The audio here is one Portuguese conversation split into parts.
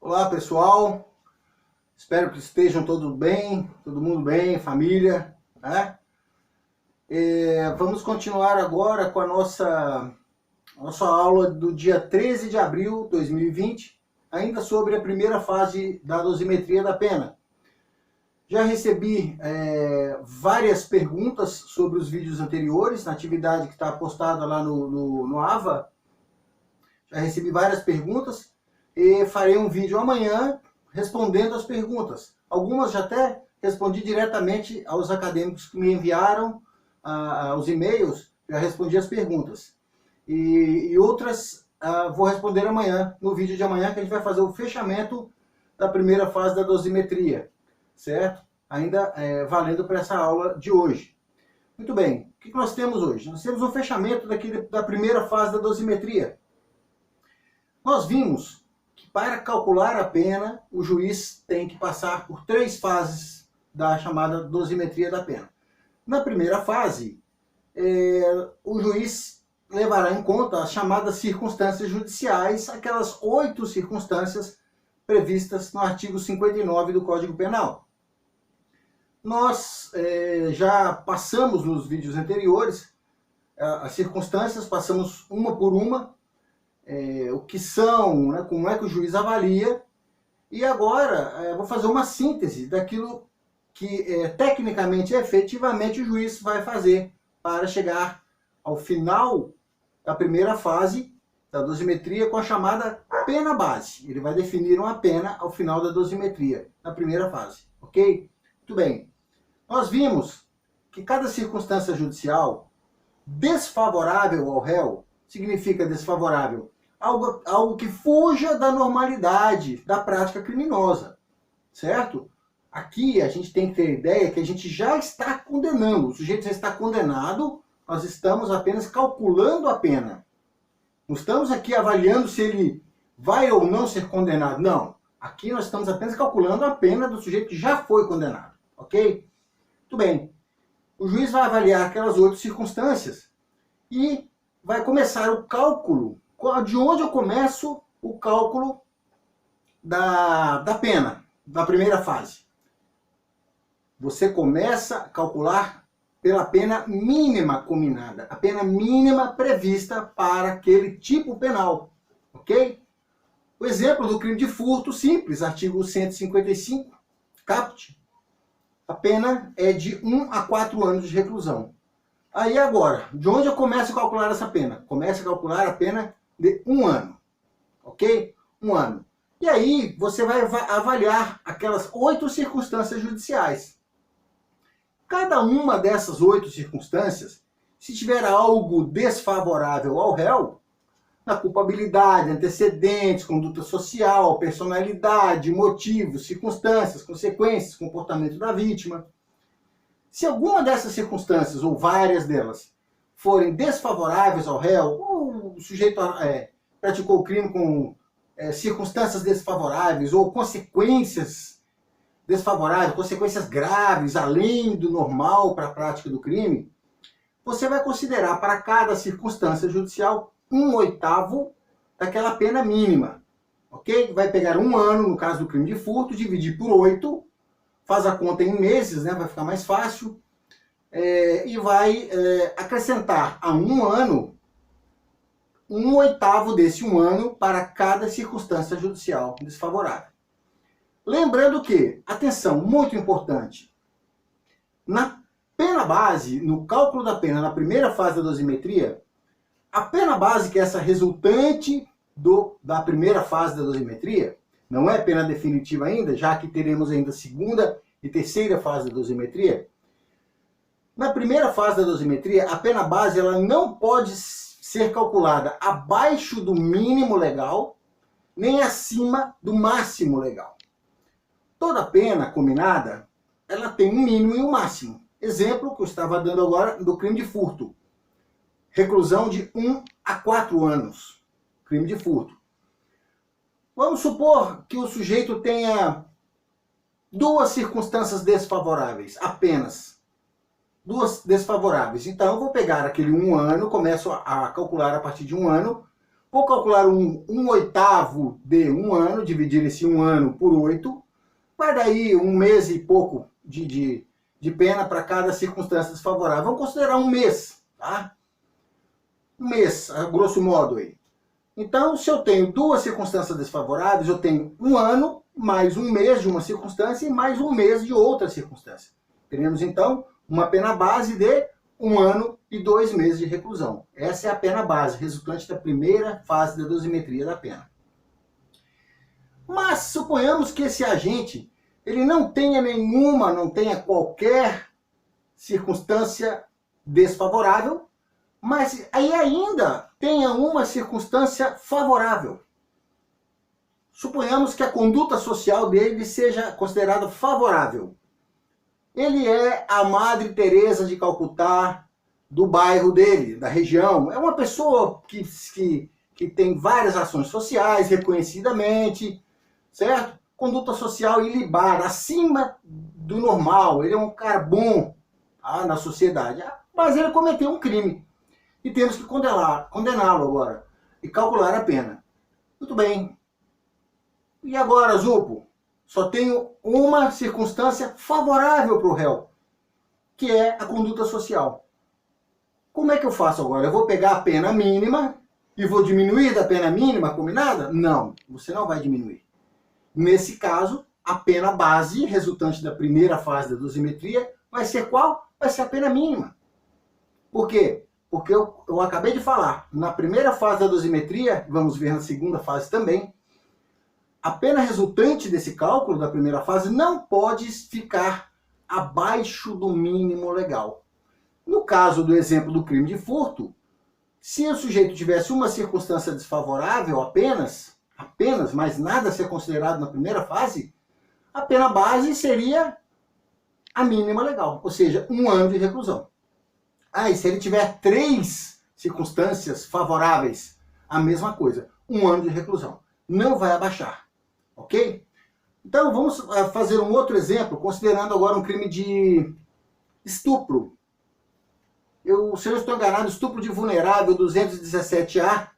Olá pessoal, espero que estejam todos bem, todo mundo bem, família, né? Vamos continuar agora com a nossa aula do dia 13 de abril de 2020, ainda sobre a primeira fase da dosimetria da pena. Já recebi várias perguntas sobre os vídeos anteriores, na atividade que está postada lá no AVA. Já recebi várias perguntas e farei um vídeo amanhã respondendo as perguntas. Algumas já até respondi diretamente aos acadêmicos que me enviaram os e-mails, já respondi as perguntas. E outras vou responder amanhã, no vídeo de amanhã, que a gente vai fazer o fechamento da primeira fase da dosimetria, certo? Ainda valendo para essa aula de hoje. Muito bem, o que nós temos hoje? Nós temos o fechamento da primeira fase da dosimetria. Nós vimos que para calcular a pena, o juiz tem que passar por 3 fases da chamada dosimetria da pena. Na primeira fase, o juiz levará em conta as chamadas circunstâncias judiciais, aquelas 8 circunstâncias previstas no artigo 59 do Código Penal. Nós já passamos nos vídeos anteriores as circunstâncias, passamos uma por uma, o que são, né, como é que o juiz avalia, e agora vou fazer uma síntese daquilo que tecnicamente e efetivamente o juiz vai fazer para chegar ao final da primeira fase da dosimetria com a chamada pena base. Ele vai definir uma pena ao final da dosimetria, na primeira fase, ok? Muito bem. Nós vimos que cada circunstância judicial desfavorável ao réu significa desfavorável algo que fuja da normalidade da prática criminosa, certo? Aqui a gente tem que ter a ideia que a gente já está condenando, o sujeito já está condenado, nós estamos apenas calculando a pena. Não estamos aqui avaliando se ele vai ou não ser condenado, não. Aqui nós estamos apenas calculando a pena do sujeito que já foi condenado, ok? Muito bem. O juiz vai avaliar aquelas 8 circunstâncias e vai começar o cálculo. De onde eu começo o cálculo da pena, da primeira fase? Você começa a calcular pela pena mínima combinada, a pena mínima prevista para aquele tipo penal, ok? O exemplo do crime de furto simples, artigo 155, caput, a pena é de 1 a 4 anos de reclusão. Aí agora, de onde eu começo a calcular essa pena? Começo a calcular a pena de 1 ano, ok? 1 ano. E aí você vai avaliar aquelas 8 circunstâncias judiciais. Cada uma dessas 8 circunstâncias, se tiver algo desfavorável ao réu, na culpabilidade, antecedentes, conduta social, personalidade, motivos, circunstâncias, consequências, comportamento da vítima. Se alguma dessas circunstâncias, ou várias delas, forem desfavoráveis ao réu, ou o sujeito praticou o crime com circunstâncias desfavoráveis, ou consequências desfavoráveis, consequências graves, além do normal para a prática do crime, você vai considerar para cada circunstância judicial 1/8 daquela pena mínima, ok? Vai pegar 1 ano, no caso do crime de furto, dividir por 8, faz a conta em meses, né? Vai ficar mais fácil, e vai acrescentar a 1 ano 1/8 desse 1 ano para cada circunstância judicial desfavorável. Lembrando que, atenção, muito importante, na pena base, no cálculo da pena na primeira fase da dosimetria, a pena base, que é essa resultante da primeira fase da dosimetria, não é pena definitiva ainda, já que teremos ainda a segunda e terceira fase da dosimetria. Na primeira fase da dosimetria, a pena base ela não pode ser calculada abaixo do mínimo legal, nem acima do máximo legal. Toda pena combinada, ela tem um mínimo e um máximo. Exemplo que eu estava dando agora do crime de furto. Reclusão de 1 a 4 anos. Crime de furto. Vamos supor que o sujeito tenha 2 circunstâncias desfavoráveis, apenas. 2 desfavoráveis. Então eu vou pegar aquele 1 ano, começo a calcular a partir de 1 ano, Vou calcular um oitavo de um ano, dividir esse um ano por 8, vai daí um mês e pouco de pena para cada circunstância desfavorável. Vamos considerar um mês, tá? Um mês, a grosso modo aí. Então, se eu tenho duas circunstâncias desfavoráveis, eu tenho um ano, mais um mês de uma circunstância e mais um mês de outra circunstância. Teremos, então, uma pena base de 1 ano e 2 meses de reclusão. Essa é a pena base, resultante da primeira fase da dosimetria da pena. Mas suponhamos que esse agente ele não tenha qualquer circunstância desfavorável, mas aí ainda tenha uma circunstância favorável. Suponhamos que a conduta social dele seja considerada favorável. Ele é a Madre Teresa de Calcutá do bairro dele, da região. É uma pessoa que tem várias ações sociais, reconhecidamente, certo? Conduta social ilibada, acima do normal. Ele é um cara bom na sociedade. Mas ele cometeu um crime. E temos que condená-lo agora. E calcular a pena. Muito bem. E agora, Zupo? Só tenho uma circunstância favorável para o réu, que é a conduta social. Como é que eu faço agora? Eu vou pegar a pena mínima e vou diminuir da pena mínima combinada? Não, você não vai diminuir. Nesse caso, a pena base, resultante da primeira fase da dosimetria, vai ser qual? Vai ser a pena mínima. Por quê? Porque eu acabei de falar, na primeira fase da dosimetria, vamos ver na segunda fase também, a pena resultante desse cálculo da primeira fase não pode ficar abaixo do mínimo legal. No caso do exemplo do crime de furto, se o sujeito tivesse uma circunstância desfavorável apenas, mas nada a ser considerado na primeira fase, a pena base seria a mínima legal, ou seja, 1 ano de reclusão. E se ele tiver 3 circunstâncias favoráveis, a mesma coisa, 1 ano de reclusão. Não vai abaixar. Ok? Então vamos fazer um outro exemplo, considerando agora um crime de estupro. Se eu não estou enganado, estupro de vulnerável 217A, deixa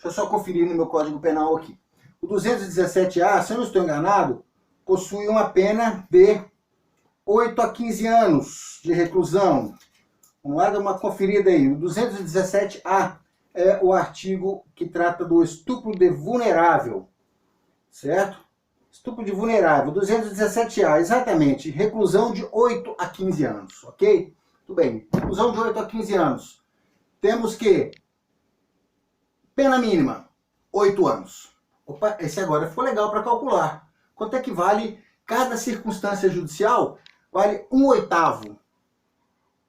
eu só conferir no meu Código Penal aqui. O 217A, se eu não estou enganado, possui uma pena de 8 a 15 anos de reclusão. Vamos lá, dar uma conferida aí. O 217A é o artigo que trata do estupro de vulnerável, certo? Estupro de vulnerável, 217A, exatamente, reclusão de 8 a 15 anos, ok? Tudo bem, reclusão de 8 a 15 anos. Temos que, pena mínima, 8 anos. Opa, esse agora ficou legal para calcular. Quanto é que vale cada circunstância judicial? Vale 1/8,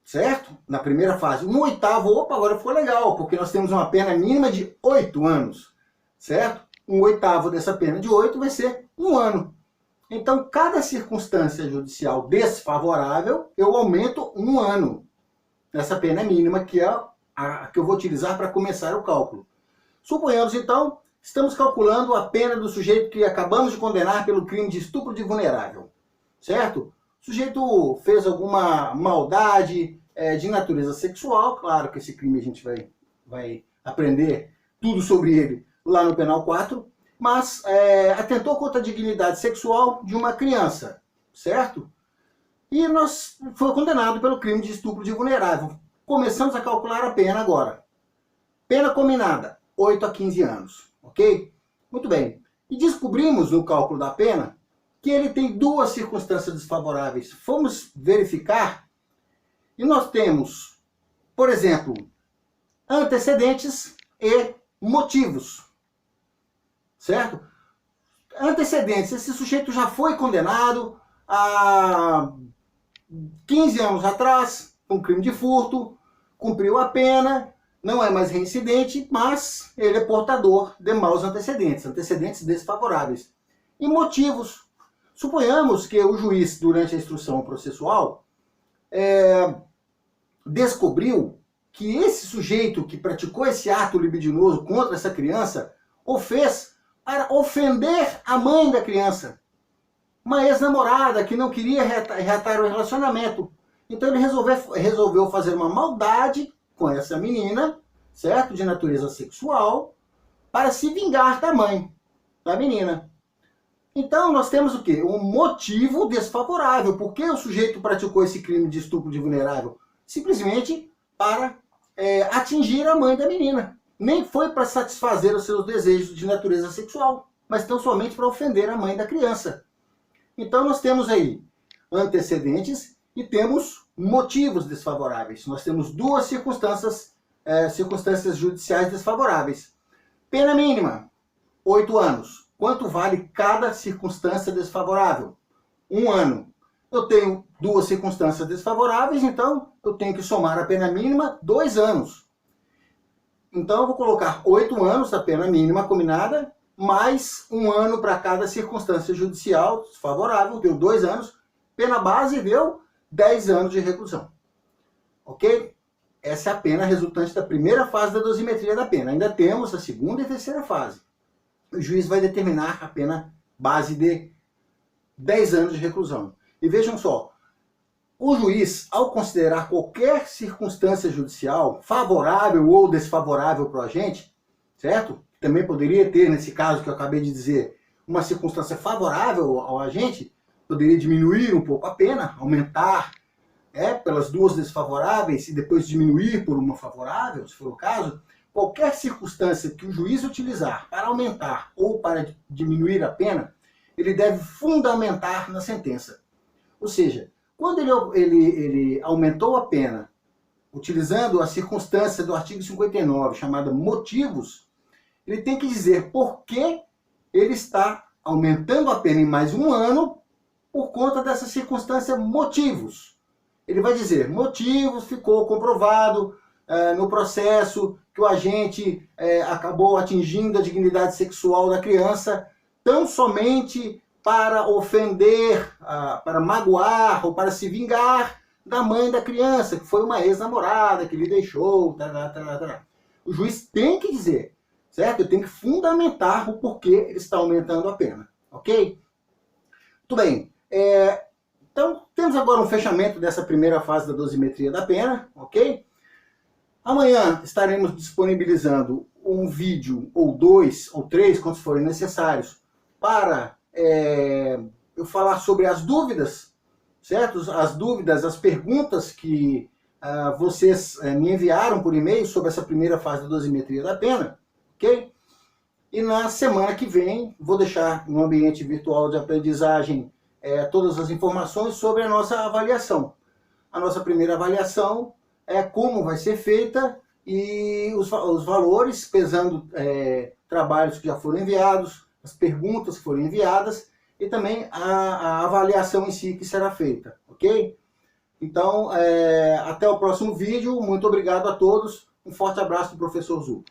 certo? Na primeira fase, 1/8, opa, agora ficou legal, porque nós temos uma pena mínima de 8 anos, certo? 1/8 dessa pena de 8 vai ser 1 ano. Então, cada circunstância judicial desfavorável, eu aumento 1 ano nessa pena mínima, que é a que eu vou utilizar para começar o cálculo. Suponhamos, então, estamos calculando a pena do sujeito que acabamos de condenar pelo crime de estupro de vulnerável, certo? O sujeito fez alguma maldade de natureza sexual, claro que esse crime a gente vai aprender tudo sobre ele lá no Penal 4, mas atentou contra a dignidade sexual de uma criança, certo? E foi condenado pelo crime de estupro de vulnerável. Começamos a calcular a pena agora. Pena combinada, 8 a 15 anos, ok? Muito bem. E descobrimos no cálculo da pena que ele tem 2 circunstâncias desfavoráveis. Fomos verificar e nós temos, por exemplo, antecedentes e motivos. Certo? Antecedentes. Esse sujeito já foi condenado há 15 anos atrás, por um crime de furto, cumpriu a pena, não é mais reincidente, mas ele é portador de maus antecedentes, antecedentes desfavoráveis. E motivos. Suponhamos que o juiz, durante a instrução processual, descobriu que esse sujeito que praticou esse ato libidinoso contra essa criança o fez para ofender a mãe da criança. Uma ex-namorada que não queria reatar o relacionamento. Então ele resolveu fazer uma maldade com essa menina, certo? De natureza sexual, para se vingar da mãe da menina. Então nós temos o quê? Um motivo desfavorável. Por que o sujeito praticou esse crime de estupro de vulnerável? Simplesmente para atingir a mãe da menina. Nem foi para satisfazer os seus desejos de natureza sexual, mas tão somente para ofender a mãe da criança. Então nós temos aí antecedentes e temos motivos desfavoráveis. Nós temos duas circunstâncias judiciais desfavoráveis. Pena mínima, 8 anos. Quanto vale cada circunstância desfavorável? 1 ano. Eu tenho duas circunstâncias desfavoráveis, então eu tenho que somar a pena mínima 2 anos. Então eu vou colocar 8 anos da pena mínima combinada, mais 1 ano para cada circunstância judicial desfavorável, deu 2 anos. Pena base deu 10 anos de reclusão. Ok? Essa é a pena resultante da primeira fase da dosimetria da pena. Ainda temos a segunda e terceira fase. O juiz vai determinar a pena base de 10 anos de reclusão. E vejam só, o juiz, ao considerar qualquer circunstância judicial favorável ou desfavorável para o agente, certo? Também poderia ter, nesse caso que eu acabei de dizer, uma circunstância favorável ao agente, poderia diminuir um pouco a pena, aumentar pelas duas desfavoráveis e depois diminuir por uma favorável, se for o caso. Qualquer circunstância que o juiz utilizar para aumentar ou para diminuir a pena, ele deve fundamentar na sentença. Ou seja, quando ele aumentou a pena, utilizando a circunstância do artigo 59, chamada motivos, ele tem que dizer por que ele está aumentando a pena em mais 1 ano por conta dessa circunstância motivos. Ele vai dizer, motivos, ficou comprovado no processo que o agente acabou atingindo a dignidade sexual da criança tão somente para ofender, para magoar ou para se vingar da mãe da criança, que foi uma ex-namorada que lhe deixou. O juiz tem que dizer, certo? Ele tem que fundamentar o porquê ele está aumentando a pena, ok? Muito bem. Então, temos agora um fechamento dessa primeira fase da dosimetria da pena, ok? Amanhã estaremos disponibilizando um vídeo, ou 2, ou 3, quantos forem necessários, para eu falar sobre as dúvidas, certo? As dúvidas, as perguntas que vocês me enviaram por e-mail sobre essa primeira fase da dosimetria da pena, ok? E na semana que vem, vou deixar no ambiente virtual de aprendizagem todas as informações sobre a nossa avaliação. A nossa primeira avaliação é como vai ser feita e os valores, pesando trabalhos que já foram enviados, as perguntas que foram enviadas e também a avaliação em si que será feita, ok? Então, até o próximo vídeo. Muito obrigado a todos. Um forte abraço do professor Zu.